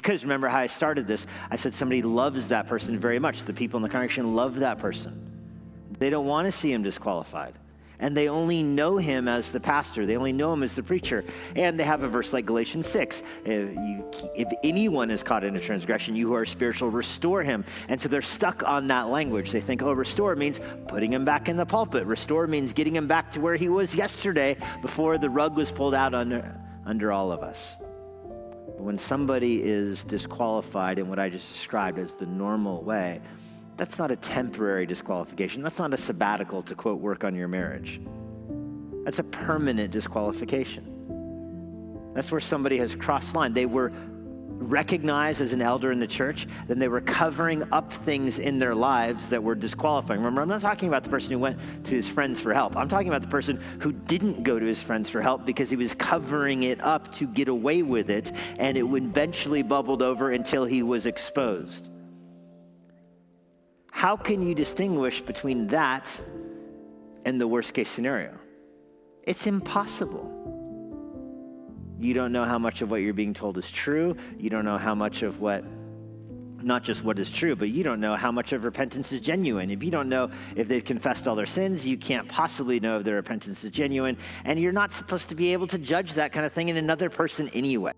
because remember how I started this. I said somebody loves that person very much. The people in the congregation love that person. They don't want to see him disqualified. And they only know him as the pastor. They only know him as the preacher. And they have a verse like Galatians 6. If anyone is caught in a transgression, you who are spiritual, restore him. And so they're stuck on that language. They think, restore means putting him back in the pulpit. Restore means getting him back to where he was yesterday before the rug was pulled out under all of us. But when somebody is disqualified in what I just described as the normal way, that's not a temporary disqualification. That's not a sabbatical to, quote, work on your marriage. That's a permanent disqualification. That's where somebody has crossed the line. They were recognized as an elder in the church, then they were covering up things in their lives that were disqualifying. Remember, I'm not talking about the person who went to his friends for help. I'm talking about the person who didn't go to his friends for help because he was covering it up to get away with it, and it eventually bubbled over until he was exposed. How can you distinguish between that and the worst case scenario? It's impossible. You don't know how much of what you're being told is true. You don't know how much of not just what is true, but you don't know how much of repentance is genuine. If you don't know if they've confessed all their sins, you can't possibly know if their repentance is genuine. And you're not supposed to be able to judge that kind of thing in another person anyway.